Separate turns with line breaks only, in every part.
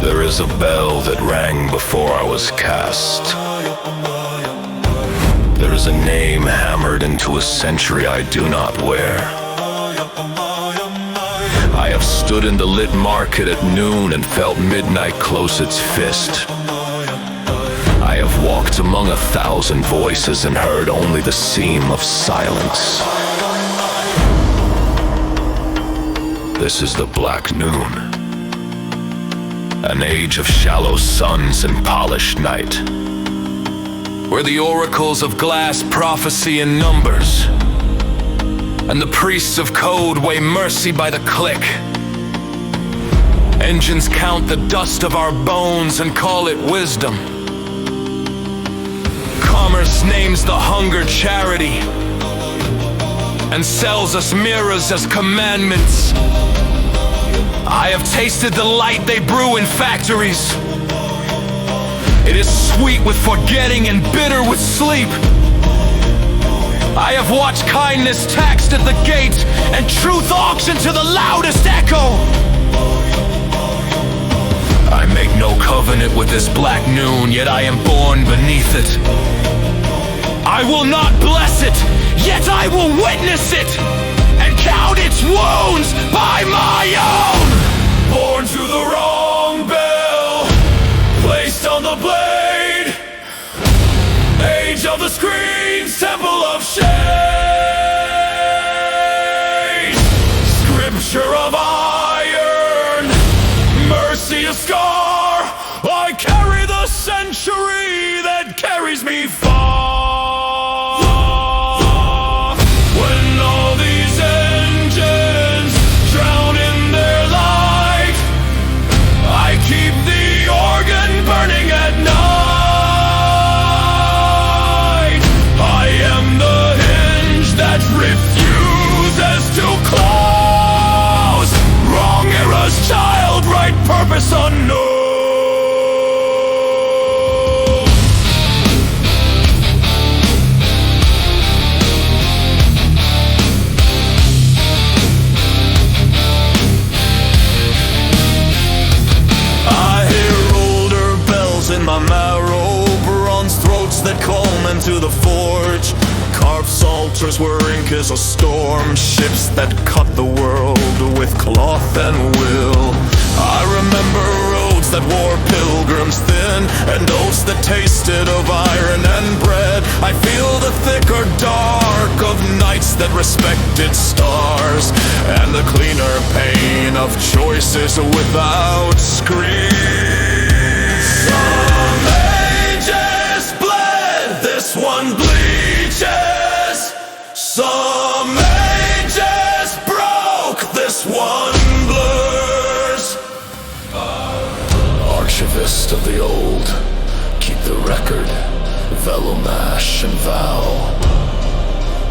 There is a bell that rang before I was cast. There is a name hammered into a century I do not wear. I have stood in the lit market at noon and felt midnight close its fist. I have walked among 1,000 voices and heard only the seam of silence. This is the black noon, an age of shallow suns and polished night, where the oracles of glass prophesy in numbers, and the priests of code weigh mercy by the click. Engines count the dust of our bones and call it wisdom. Commerce names the hunger charity and sells us mirrors as commandments. I have tasted the light they brew in factories. It is sweet with forgetting and bitter with sleep. I have watched kindness taxed at the gate and truth auctioned to the loudest echo. I make no covenant with this black noon, yet I am born beneath it. I will not bless it, yet I will witness it and count its wounds by my own. Born to the wrong bell, placed on the blade. Age of the screens, temple of shade. Scripture of iron, mercy a scar. I carry the century that carries me far. Purpose unknown. I hear older bells in my marrow, bronze throats that call men to the forge, carved psalters where ink is a storm, ships that cut the world with cloth and will. I remember roads that wore pilgrims thin and oaths that tasted of iron and bread. I feel the thicker dark of nights that respected stars and the cleaner pain of choices without screens. Some ages bled, this one bleaches. Some ages broke, this one blurs. Archivist of the old, keep the record, vellum ash and vow.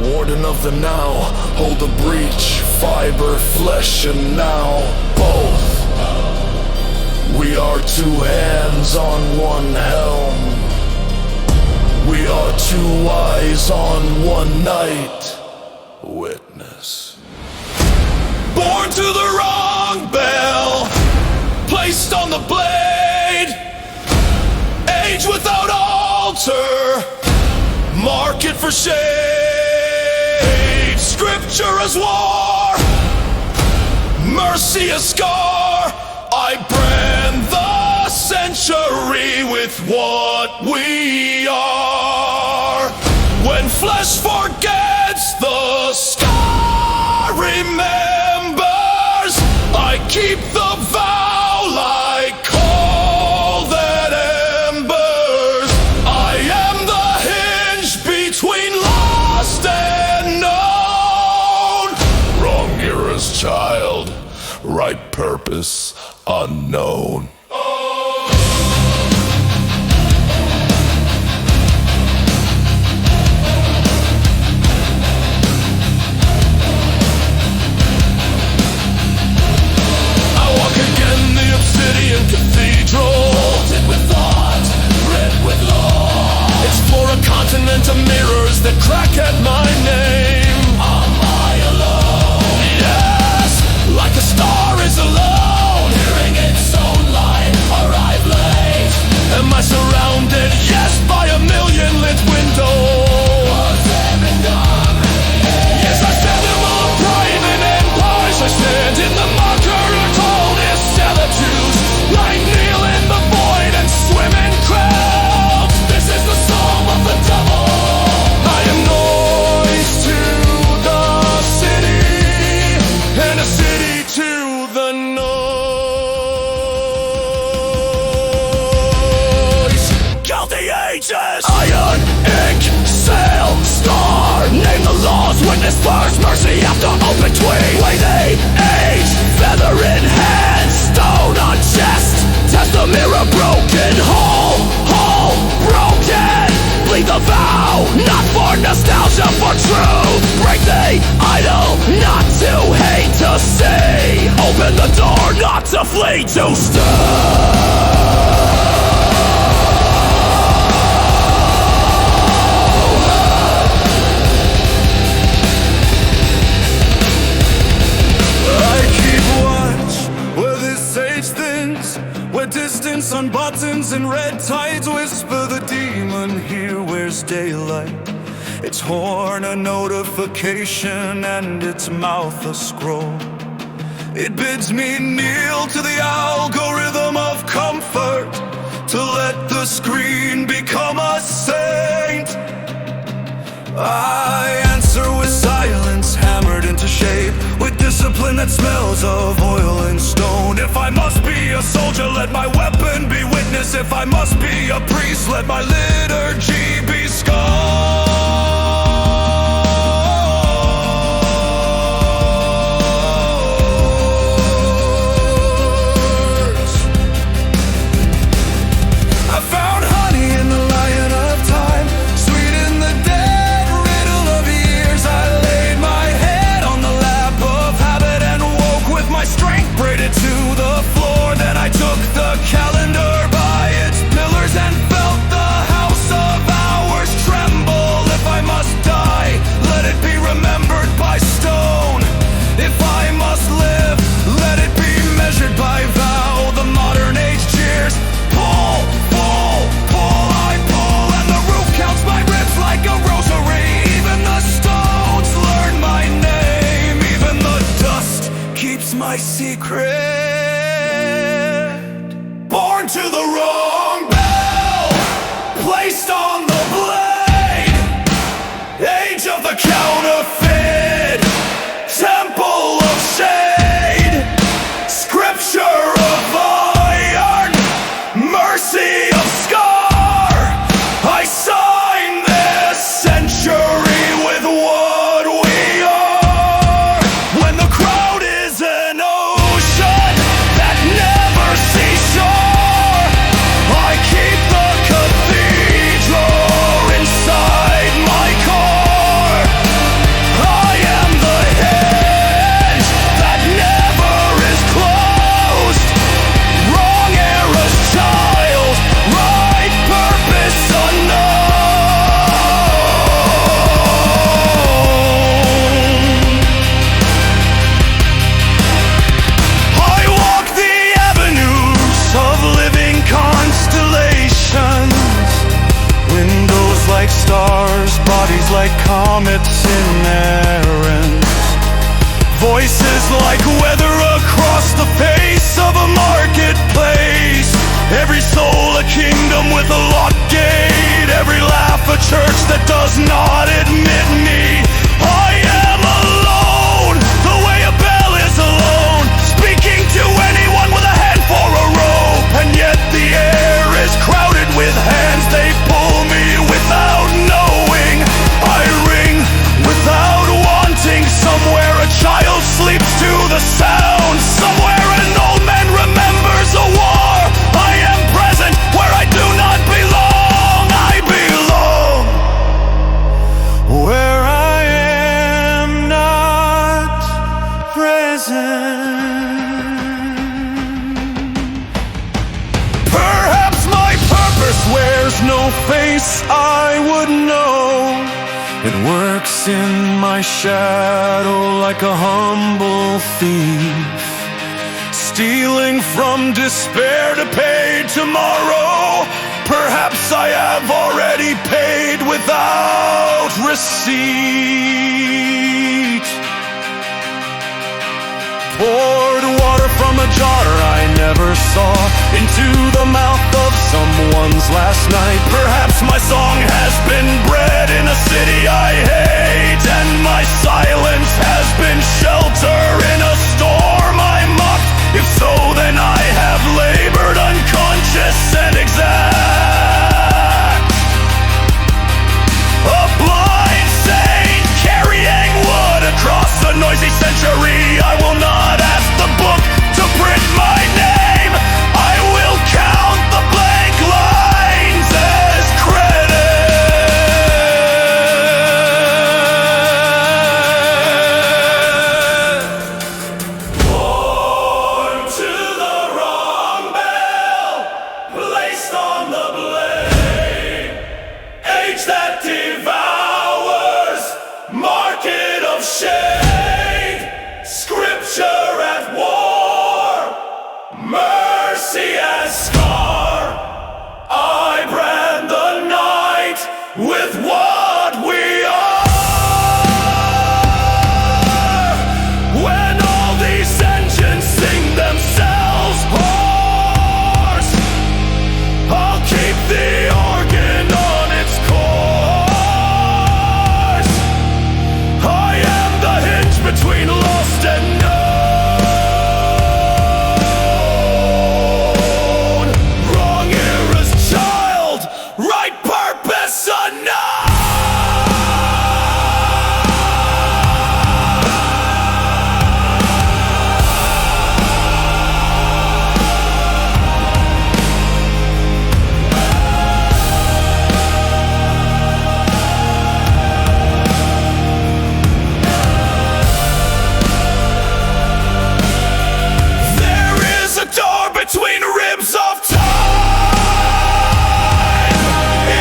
Warden of the now, hold the breach, fiber, flesh and now. Both, we are two hands on one helm. We are two eyes on one night. Witness. Born to the wrong bell, placed on the blade. Age without altar, market for shade. Scripture as war, mercy a scar. I brand the century with with what we are. When flesh forgets, the star remembers. I keep the vow like coal that embers. I am the hinge between lost and known. Wrong era's child, right purpose unknown. Cathedral, vaulted with thought, red with law. Explore a continent of mirrors that crack at my name. Am I alone? Yes, like a star is alone, hearing its own light arrive late. Am I surrounded? Yes, by a million lit windows. Yes, I stand among private empires. I stand in the marker of coldest solitudes. I kneel in the void and swim in crowds. This is the psalm of the devil. I am noise to the city, and a city to the noise. Count the ages. Iron, ink, sail, star. Name the laws, witness first. Mercy after open tween. Weigh the age, feather in hand, stone on chest. Test the mirror broken, whole broken. Bleed the vow, not for nostalgia, for truth. Break the idol, not to hate, to see. Open the door, not to flee, to stay. Distance on buttons and red tides whisper the demon here wears daylight. Its horn a notification and its mouth a scroll. It bids me kneel to the algorithm of comfort, to let the screen become a saint. I answer with silence hammered into shape, with discipline that smells of oil and stone. If I must be a soldier, let my weapon be witness. If I must be a priest, let my liturgy be scars. I found honey in the lion of time, sweet in the dead riddle of years. I laid my head on the lap of habit and woke with my strength braided to the floor. Then I took the calendar by its pillars and felt the house of hours tremble. If I must die, let it be remembered by stone. If I must live, let it be measured by vow. The modern age cheers. Pull, I pull, and the roof counts my ribs like a rosary. Even the stones learn my name. Even the dust keeps my secret. Born to the wrong bell, placed on the blade. Age of the counterfeit, temple of shade. Scripture of iron, mercy of scar. I sign this century with what we are. When the crowd is an ocean that never sees shore, I keep the cathedral inside my core. I am the hinge that never is closed. Wrong era's child, right purpose unknown. I walk the avenues of living constellations. Windows like stars, bodies like comets in errands. Voices like weather across the face of a marketplace. Every soul a kingdom with there's no face I would know. It works in my shadow like a humble thief, stealing from despair to pay tomorrow. Perhaps I have already paid without receipt. Poured water from a jar I never saw into the mouth of someone's last night. Perhaps my song has been bred in a city I hate, and my silence has been shelter in a storm I mocked. If so, then I have labored unconscious and exact. A blind saint carrying wood across a noisy century. I will not ask the book to print my name. I will count the blank lines as credit. Born to the wrong bell, placed on the blade. Age that devours, market of shade. Scripture at war, mercy as scar. I brand the night with what we are. When all these engines sing themselves hoarse, I'll keep the organ on its course. I am the hinge between lost and known. Wrong era's child, right purpose unknown. There is a door between ribs of time.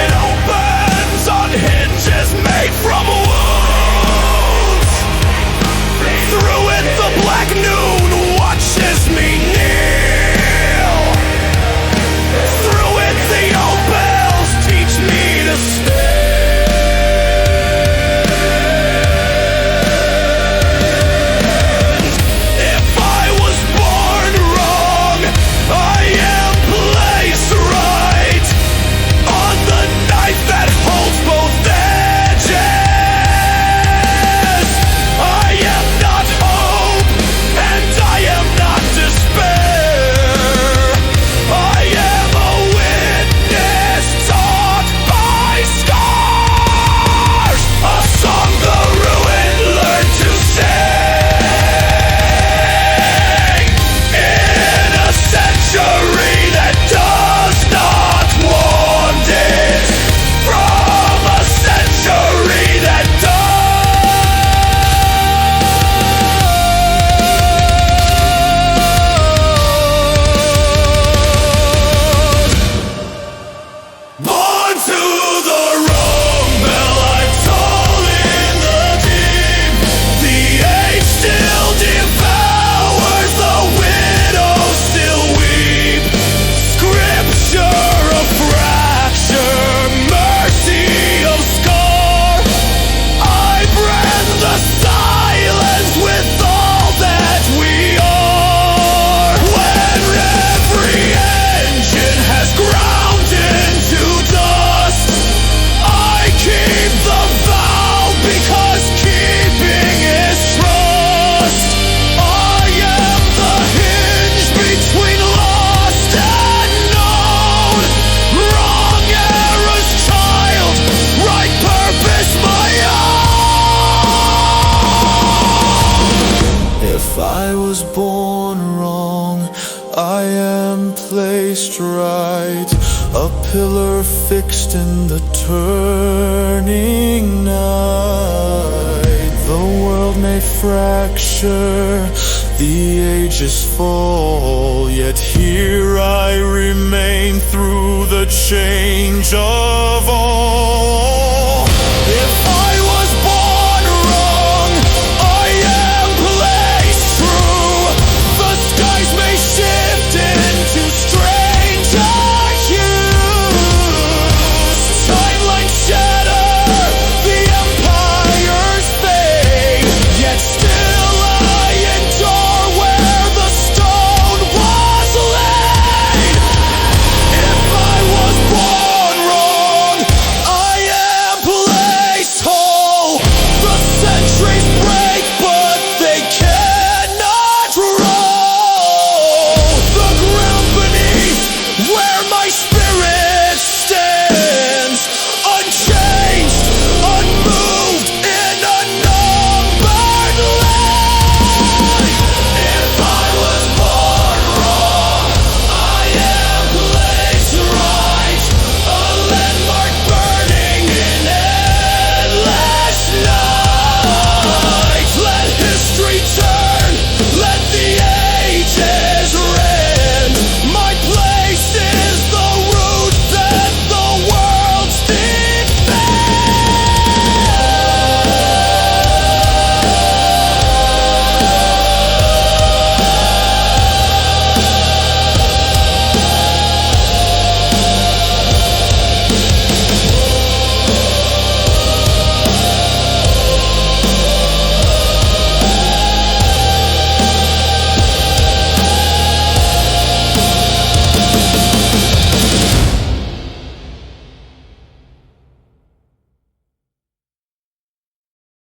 It opens on hinges made from wounds. Through it the black noon watches me kneel. Through it the old bells teach me to stand. If I was born wrong, I am placed right on the knife that holds both edges. I am not hope, and I am not despair. I am a witness taught by scars, a song the ruined learn to sing in a century that does not want it from a century that does. Born to the wrong bell, I'm told in the deep. The age still devours, the widows still weep. Scripture of fracture, mercy of scar. I brand the silence with all that we are. When every engine has ground into dust, I keep the vow because keeping is trust. I am the hinge between lost and known. Wrong era's child, right purpose my own. If I was born wrong, I am placed right. A pillar fixed in the turning night. The world may fracture, the ages fall, yet here I remain. remain through the change of all